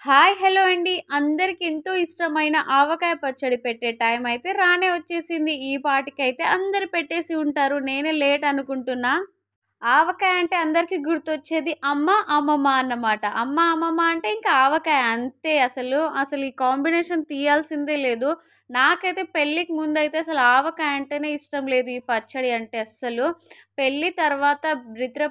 Hi! Hello అండి. అందరికి ఎంతో ఇష్టమైన ఆవకాయ పచ్చడి పెట్టే టైం అయితే రానే వచ్చేసింది. ఈ పాటికైతే అందరూ పెట్టేసి ఉంటారు. నేనే లేట్ అనుకుంటున్నా. ఆవకాయ అంటే అందరికి గుర్తొచ్చేది అమ్మ, అమ్మమ్మ అన్నమాట. అమ్మ, అమ్మమ్మ అంటే ఇంకా ఆవకాయ అంతే అసలు ఈ కాంబినేషన్ తీయాల్సిందే లేదు. నాకైతే పెళ్ళికి ముందైతే అసలు ఆవకాయ అంటేనే ఇష్టం లేదు. ఈ పచ్చడి అంటే అస్సలు. పెళ్లి తర్వాత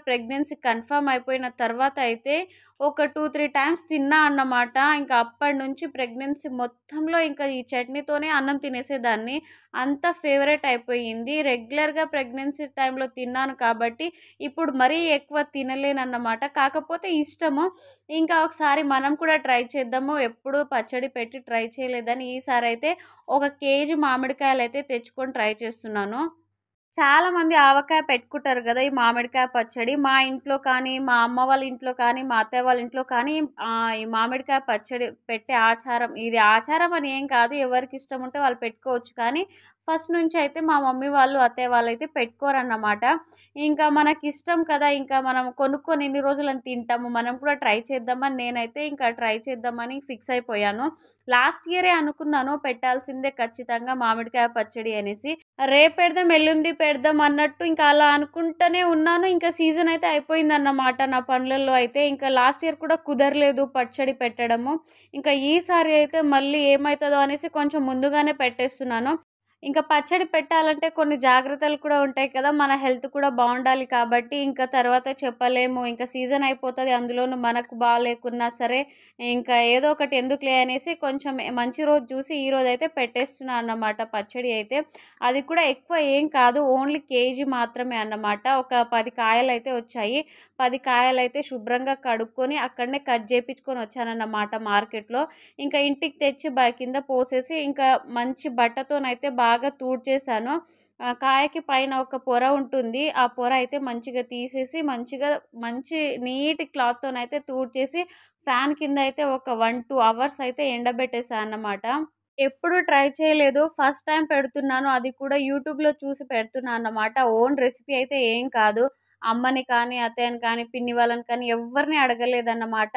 ప్రెగ్నెన్సీ కన్ఫర్మ్ అయిపోయిన తర్వాత అయితే ఒక 2, 3 టైమ్స్ తిన్నా అన్నమాట. ఇంకా అప్పటినుంచి ప్రెగ్నెన్సీ మొత్తంలో ఇంకా ఈ చట్నీతోనే అన్నం తినేసేదాన్ని. అంత ఫేవరెట్ అయిపోయింది. రెగ్యులర్‌గా ప్రెగ్నెన్సీ టైంలో తిన్నాను కాబట్టి ఇప్పుడు మరీ ఎక్కువ తినలేనన్నమాట. కాకపోతే ఇష్టము. ఇంకా ఒకసారి మనం కూడా ట్రై చేద్దాము. ఎప్పుడూ పచ్చడి పెట్టి ట్రై చేయలేదని ఈసారైతే ఒక కేజీ మామిడికాయలైతే తెచ్చుకొని ట్రై చేస్తున్నాను. చాలామంది ఆవకాయ పెట్టుకుంటారు గదా! ఈ మామిడికాయ పచ్చడి. మా ఇంట్లో కానీ, మా అమ్మ వాళ్ళ ఇంట్లో కానీ, మా అత్తయ్య వాళ్ళ ఇంట్లో కానీ ఈ మామిడికాయ పచ్చడి పెట్టే ఆచారం ఇది ఆచారం అని ఏం కాదు. ఎవరికిష్టం ఉంటే వాళ్ళు పెట్టుకోవచ్చు. కానీ ఫస్ట్ నుంచి అయితే మా మమ్మీ వాళ్ళు, అత్తయ్య వాళ్ళైతే పెట్టుకోరన్నమాట. ఇంకా మనకిష్టం కదా! ఇంకా మనం కొనుక్కొని ఎన్ని రోజులని తింటాము. మనం కూడా ట్రై చేద్దామని నేనైతే ఇంకా ట్రై చేద్దామని ఫిక్స్ అయిపోయాను. లాస్ట్ ఇయరే అనుకున్నాను పెట్టాల్సిందే ఖచ్చితంగా మామిడికాయ పచ్చడి అనేసి. రేపు పెడదాం, ఎల్లుండి పెడదాం అన్నట్టు ఇంకా అలా అనుకుంటూనే ఉన్నాను. ఇంకా సీజన్ అయితే అయిపోయిందన్నమాట నా పనులలో అయితే. ఇంకా లాస్ట్ ఇయర్ కూడా కుదరలేదు పచ్చడి పెట్టడము. ఇంకా ఈసారి అయితే మళ్ళీ ఏమైతదో అనేసి కొంచెం ముందుగానే పెట్టేస్తున్నాను. ఇంకా పచ్చడి పెట్టాలంటే కొన్ని జాగ్రత్తలు కూడా ఉంటాయి కదా! మన హెల్త్ కూడా బావుండాలి కాబట్టి ఇంకా తర్వాత చెప్పలేము. ఇంకా సీజన్ అయిపోతది. అందులోనూ మనకు బాలేకున్నా సరే ఇంకా ఏదో ఒకటి ఎందుకులే అనేసి కొంచెం మంచి రోజు చూసి ఈరోజైతే పెట్టేస్తున్నా అన్నమాట పచ్చడి అయితే. అది కూడా ఎక్కువ ఏం కాదు. ఓన్లీ కేజీ మాత్రమే అన్నమాట. ఒక 10 కాయలైతే వచ్చాయి. 10 కాయలైతే శుభ్రంగా కడుక్కొని అక్కడనే కట్ చేపించుకొని వచ్చానన్నమాట మార్కెట్‌లో. ఇంకా ఇంటికి తెచ్చి కింద పోసేసి ఇంకా మంచి బట్టతోనైతే బాగా తుడిచేసాను. కాయకి పైన ఒక పొర ఉంటుంది. ఆ పొర అయితే మంచిగా తీసేసి మంచి నీట్ క్లాత్‌తోనైతే తుడిచేసి ఫ్యాన్ కింద అయితే ఒక 1, 2 అవర్స్ అయితే ఎండబెట్టేసా అన్నమాట. ఎప్పుడు ట్రై చేయలేదు. ఫస్ట్ టైమ్ పెడుతున్నాను. అది కూడా యూట్యూబ్‌లో చూసి పెడుతున్నా అన్నమాట. ఓన్ రెసిపీ అయితే ఏం కాదు. అమ్మని కానీ, అత్తయ్యని కానీ, పిన్ని వాళ్ళని కానీ ఎవ్వరిని అడగలేదన్నమాట.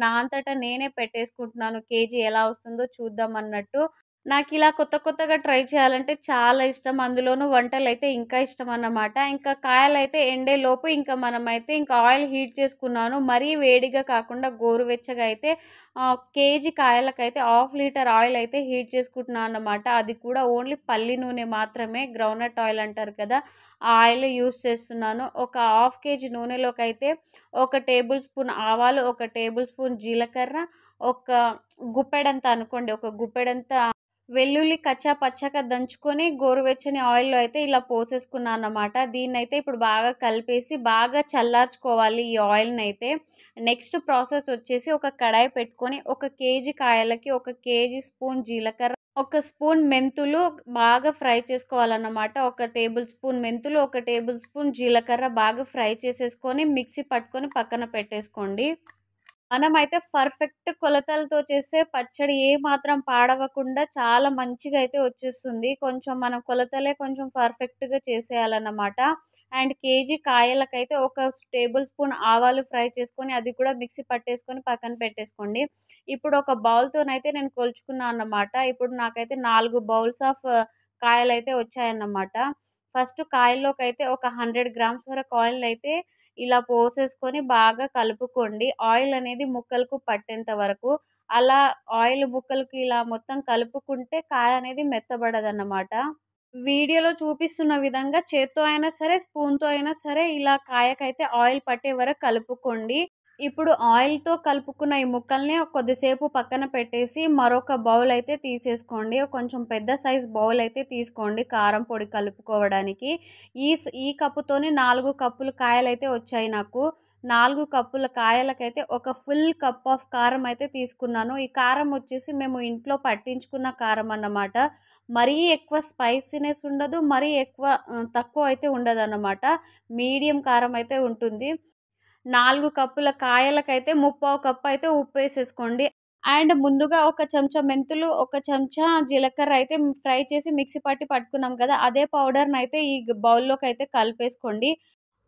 నా అంతటా నేనే పెట్టేసుకుంటున్నాను. కేజీ ఎలా వస్తుందో చూద్దాం అన్నట్టు. నాకిలా కొత్త కొత్తగా ట్రై చేయాలంటే చాలా ఇష్టం. అందులోనూ వంటలైతే ఇంకా ఇష్టమన్నమాట. ఇంకా కాయలైతే ఎండేలోపు ఇంకా మనమైతే ఇంకా ఆయిల్ హీట్ చేసుకున్నాను. మరీ వేడిగా కాకుండా గోరువెచ్చగా అయితే కేజీ కాయలకైతే హాఫ్ లీటర్ ఆయిల్ అయితే హీట్ చేసుకుంటున్నా అన్నమాట. అది కూడా ఓన్లీ పల్లి నూనె మాత్రమే. గ్రౌండ్‌నట్ ఆయిల్ అంటారు కదా! ఆ ఆయిల్ యూజ్ చేస్తున్నాను. ఒక హాఫ్ కేజీ నూనెలోకైతే ఒక టేబుల్ స్పూన్ ఆవాలు, ఒక టేబుల్ స్పూన్ జీలకర్ర, ఒక గుప్పెడంత అనుకోండి. ఒక గుప్పెడంత వెల్లుల్లి కచ్చా పచ్చాగా దంచుకొని గోరువెచ్చని ఆయిల్‌లో అయితే ఇలా పోసేసుకున్నానన్నమాట. దీన్నైతే ఇప్పుడు బాగా కలిపేసి బాగా చల్లార్చుకోవాలి ఈ ఆయిల్‌నైతే. నెక్స్ట్ ప్రాసెస్ వచ్చేసి ఒక కడాయి పెట్టుకొని ఒక కేజీ కాయలకి ఒక కేజీ స్పూన్ జీలకర్ర, ఒక స్పూన్ మెంతులు బాగా ఫ్రై చేసుకోవాలన్నమాట. ఒక టేబుల్ స్పూన్ మెంతులు, ఒక టేబుల్ స్పూన్ జీలకర్ర బాగా ఫ్రై చేసేసుకొని మిక్సీ పట్టుకొని పక్కన పెట్టేసుకోండి. మనమైతే పర్ఫెక్ట్ కొలతలతో చేస్తే పచ్చడి ఏమాత్రం పాడవకుండా చాలా మంచిగా అయితే వచ్చేస్తుంది. కొంచెం మన కొలతలే కొంచెం పర్ఫెక్ట్‌గా చేసేయాలన్నమాట. అండ్ కేజీ కాయలకైతే ఒక టేబుల్ స్పూన్ ఆవాలు ఫ్రై చేసుకొని అది కూడా మిక్సీ పట్టేసుకొని పక్కన పెట్టేసుకోండి. ఇప్పుడు ఒక బౌల్‌తోనైతే నేను కొలుచుకున్నా అన్నమాట. ఇప్పుడు నాకైతే 4 బౌల్స్ ఆఫ్ కాయలైతే వచ్చాయన్నమాట. ఫస్ట్ కాయల్లోకైతే ఒక 100 గ్రామ్స్ వరకు ఆయిల్‌నైతే ఇలా పోసేసుకొని బాగా కలుపుకోండి. ఆయిల్ అనేది ముక్కలకు పట్టేంత వరకు. అలా ఆయిల్ ముక్కలకి ఇలా మొత్తం కలుపుకుంటే కాయ అనేది మెత్తబడదన్నమాట. వీడియోలో చూపిస్తున్న విధంగా చేత్తో అయినా సరే, స్పూన్‌తో అయినా సరే ఇలా కాయకైతే ఆయిల్ పట్టే వరకు కలుపుకోండి. ఇప్పుడు ఆయిల్‌తో కలుపుకున్న ఈ ముక్కల్ని కొద్దిసేపు పక్కన పెట్టేసి మరొక బౌల్ అయితే తీసేసుకోండి. కొంచెం పెద్ద సైజ్ బౌల్ అయితే తీసుకోండి కారం పొడి కలుపుకోవడానికి. ఈ కప్పుతోని 4 కప్పులు కాయలైతే వచ్చాయి నాకు. 4 కప్పుల కాయలకైతే ఒక ఫుల్ కప్ ఆఫ్ కారం అయితే తీసుకున్నాను. ఈ కారం వచ్చేసి మేము ఇంట్లో పట్టించుకున్న కారం అన్నమాట. మరీ ఎక్కువ స్పైసీనెస్ ఉండదు. మరీ ఎక్కువ తక్కువ అయితే ఉండదన్నమాట. మీడియం కారం అయితే ఉంటుంది. 4 కప్పుల కాయలకైతే ముప్పావు కప్పు అయితే ఉప్పేసేసుకోండి. అండ్ ముందుగా ఒక చెంచా మెంతులు, ఒక చెంచా జీలకర్ర అయితే ఫ్రై చేసి మిక్సీ పట్టి పట్టుకున్నాం కదా! అదే పౌడర్‌నైతే ఈ బౌల్‌లోకైతే కలిపేసుకోండి.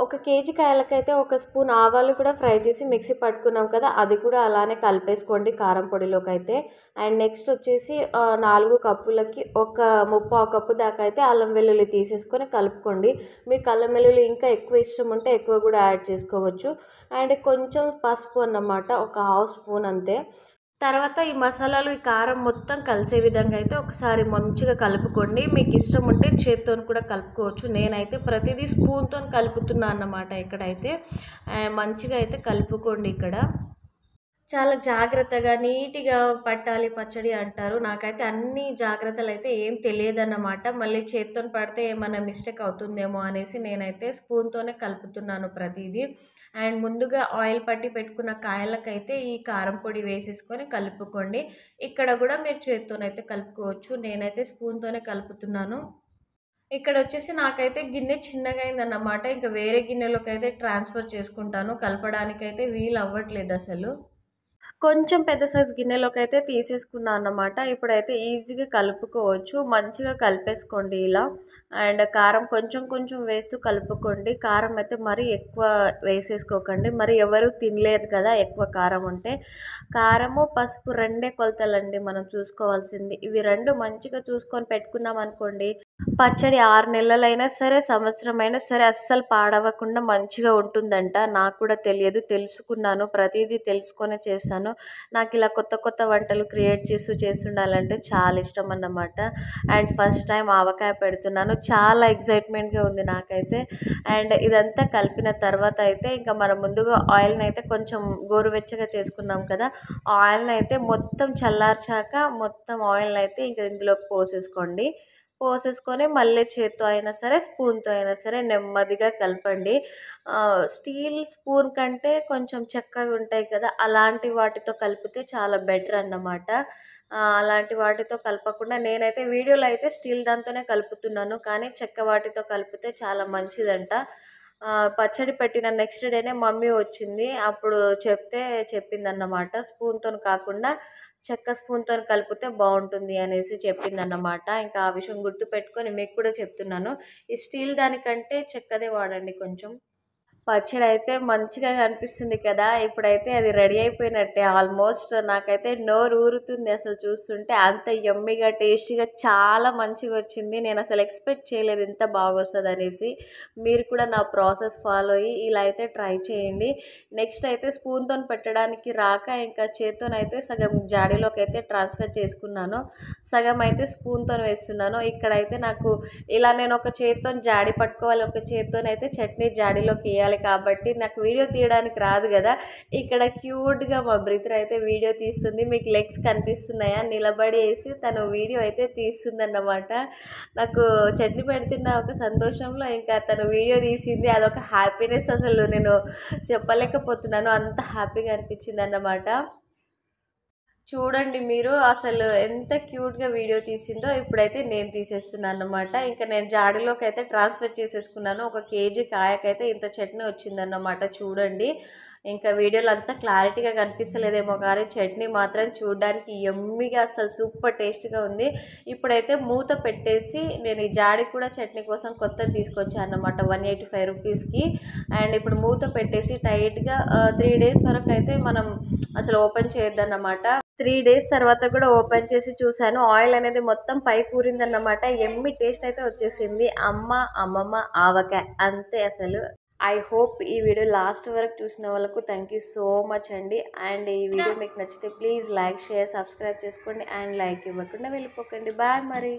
ఒక కేజీ కాయలకైతే ఒక స్పూన్ ఆవాలు కూడా ఫ్రై చేసి మిక్సీ పట్టుకున్నాం కదా, అది కూడా అలానే కలిపేసుకోండి కారం పొడిలోకి అయితే. అండ్ నెక్స్ట్ వచ్చేసి 4 కప్పులకి ఒక 3/4 కప్పు దాకా అయితే అల్లం వెల్లుల్లి తీసేసుకొని కలుపుకోండి. మీకు అల్లం వెల్లుల్లి ఇంకా ఎక్కువ ఇష్టం ఉంటే ఎక్కువ కూడా యాడ్ చేసుకోవచ్చు. అండ్ కొంచెం పసుపు అన్నమాట, ఒక 1/2 స్పూన్ అంతే. తర్వాత ఈ మసాలాలు, ఈ కారం మొత్తం కలిసే విధంగా అయితే ఒకసారి మంచిగా కలుపుకోండి. మీకు ఇష్టం ఉంటే చేత్తో కూడా కలుపుకోవచ్చు. నేనైతే ప్రతిదీ స్పూన్తో కలుపుతున్నాను అన్నమాట ఇక్కడైతే. మంచిగా అయితే కలుపుకోండి. ఇక్కడ చాలా జాగ్రత్తగా నీట్గా పట్టాలి పచ్చడి అంటారు. నాకైతే అన్ని జాగ్రత్తలు అయితే ఏం తెలియదన్నమాట. మళ్ళీ చేత్తో పడితే ఏమైనా మిస్టేక్ అవుతుందేమో అనేసి నేనైతే స్పూన్తోనే కలుపుతున్నాను ప్రతిదీ. అండ్ ముందుగా ఆయిల్ పట్టి పెట్టుకున్న కాయలకైతే ఈ కారం పొడి వేసేసుకొని కలుపుకోండి. ఇక్కడ కూడా మీరు చేత్తోనైతే కలుపుకోవచ్చు. నేనైతే స్పూన్తోనే కలుపుతున్నాను. ఇక్కడ వచ్చేసి నాకైతే గిన్నె చిన్నగా అయిందన్నమాట. ఇంకా వేరే గిన్నెలోకి అయితే ట్రాన్స్ఫర్ చేసుకుంటాను. కలపడానికైతే వీలు అవ్వట్లేదు అసలు. కొంచెం పెద్ద సైజ్ గిన్నెలోకి అయితే తీసేసుకున్నాను అన్నమాట. ఇప్పుడైతే ఈజీగా కలుపుకోవచ్చు. మంచిగా కలిపేసుకోండి ఇలా. అండ్ కారం కొంచెం కొంచెం వేస్తూ కలుపుకోండి. కారం అయితే మరీ ఎక్కువ వేసేసుకోకండి, మరి ఎవరు తినలేరు కదా ఎక్కువ కారం ఉంటే. కారము పసుపు రెండే కొలతలండి మనం చూసుకోవాల్సింది. ఇవి రెండు మంచిగా చూసుకొని పెట్టుకున్నాం అనుకోండి, పచ్చడి 6 నెలలైనా సరే, సంవత్సరం అయినా సరే అస్సలు పాడవకుండా మంచిగా ఉంటుందంట. నాకు కూడా తెలియదు, తెలుసుకున్నాను. ప్రతిదీ తెలుసుకొనే చేశాను. నాకు ఇలా కొత్త కొత్త వంటలు క్రియేట్ చేస్తుండాలంటే చాలా ఇష్టం అన్నమాట. అండ్ ఫస్ట్ టైం ఆవకాయ పెడుతున్నాను. చాలా ఎక్సైట్మెంట్గా ఉంది నాకైతే. అండ్ ఇదంతా కలిపిన తర్వాత అయితే ఇంకా మనం ముందుగా ఆయిల్ని అయితే కొంచెం గోరువెచ్చగా చేసుకున్నాం కదా, ఆయిల్ని అయితే మొత్తం చల్లార్చాక మొత్తం ఆయిల్ని అయితే ఇంకా ఇందులోకి పోసేసుకొని మళ్ళీ చేత్తో అయినా సరే, స్పూన్తో అయినా సరే నెమ్మదిగా కలపండి. స్టీల్ స్పూన్ కంటే కొంచెం చెక్కగా ఉంటాయి కదా, అలాంటి వాటితో కలిపితే చాలా బెటర్ అన్నమాట. అలాంటి వాటితో కలపకుండా నేనైతే వీడియోలో అయితే స్టీల్ దాంతోనే కలుపుతున్నాను, కానీ చెక్క వాటితో కలిపితే చాలా మంచిదంట. పచ్చడి పెట్టిన నెక్స్ట్ డేనే మమ్మీ వచ్చింది. అప్పుడు చెప్పిందన్నమాట, స్పూన్తో కాకుండా చెక్క స్పూన్తో కలిపితే బాగుంటుంది అనేసి చెప్పిందన్నమాట. ఇంకా ఆ విషయం గుర్తుపెట్టుకొని మీకు కూడా చెప్తున్నాను. ఈ స్టీల్ దానికంటే చెక్కదే వాడండి కొంచెం. పచ్చడి అయితే మంచిగా కనిపిస్తుంది కదా, ఇప్పుడైతే అది రెడీ అయిపోయినట్టే ఆల్మోస్ట్. నాకైతే నోరు ఊరుతుంది అసలు చూస్తుంటే, అంత యమ్మీగా టేస్టీగా చాలా మంచిగా వచ్చింది. నేను అసలు ఎక్స్పెక్ట్ చేయలేదు ఇంత బాగా వస్తుంది అనేసి. మీరు కూడా నా ప్రాసెస్ ఫాలో అయ్యి ఇలా అయితే ట్రై చేయండి. నెక్స్ట్ అయితే స్పూన్తో పెట్టడానికి రాక ఇంకా చేత్తోనైతే సగం జాడీలోకి అయితే ట్రాన్స్ఫర్ చేసుకున్నాను, సగం అయితే స్పూన్తో వేస్తున్నాను. ఇక్కడైతే నాకు ఇలా నేను ఒక చేత్తో జాడీ పట్టుకోవాలి, ఒక చేత్తోనైతే చట్నీ జాడీలోకి వేయాలి కాబట్టి నాకు వీడియో తీయడానికి రాదు కదా. ఇక్కడ క్యూట్గా మా బ్రదర్ అయితే వీడియో తీస్తుంది. మీకు లెగ్స్ కనిపిస్తున్నాయా, నిలబడేసి తను వీడియో అయితే తీస్తుందన్నమాట. నాకు చట్నీ పెడుతున్న ఒక సంతోషంలో ఇంకా తను వీడియో తీసింది, అదొక హ్యాపీనెస్ అసలు నేను చెప్పలేకపోతున్నాను. అంత హ్యాపీగా అనిపించింది అన్నమాట. చూడండి మీరు అసలు ఎంత క్యూట్గా వీడియో తీసిందో. ఇప్పుడైతే నేను తీసేస్తున్నాను అన్నమాట. ఇంకా నేను జాడీలోకి అయితే ట్రాన్స్ఫర్ చేసేసుకున్నాను. ఒక కేజీ కాయకైతే ఇంత చట్నీ వచ్చిందన్నమాట. చూడండి, ఇంకా వీడియోలో అంతా క్లారిటీగా కనిపిస్తలేదేమో కానీ చట్నీ మాత్రం చూడడానికి యమ్మీగా అసలు సూపర్ టేస్ట్గా ఉంది. ఇప్పుడైతే మూత పెట్టేసి నేను ఈ జాడి కూడా చట్నీ కోసం కొత్తది తీసుకొచ్చాను అన్నమాట 185 రూపీస్కి. అండ్ ఇప్పుడు మూత పెట్టేసి టైట్గా 3 డేస్ వరకు అయితే మనం అసలు ఓపెన్ చేయొద్దన్నమాట. 3 డేస్ తర్వాత కూడా ఓపెన్ చేసి చూశాను, ఆయిల్ అనేది మొత్తం పైకి ఊరిందన్నమాట. ఎమ్మి టేస్ట్ అయితే వచ్చేసింది. అమ్మమ్మ ఆవకాయ అంతే అసలు. ఐ హోప్ ఈ వీడియో లాస్ట్ వరకు చూసిన వాళ్ళకు థ్యాంక్ యూ సో మచ్ అండి. అండ్ ఈ వీడియో మీకు నచ్చితే ప్లీజ్ లైక్, షేర్, సబ్స్క్రైబ్ చేసుకోండి. అండ్ లైక్ ఇవ్వకుండా వెళ్ళిపోకండి. బాయ్ మరి.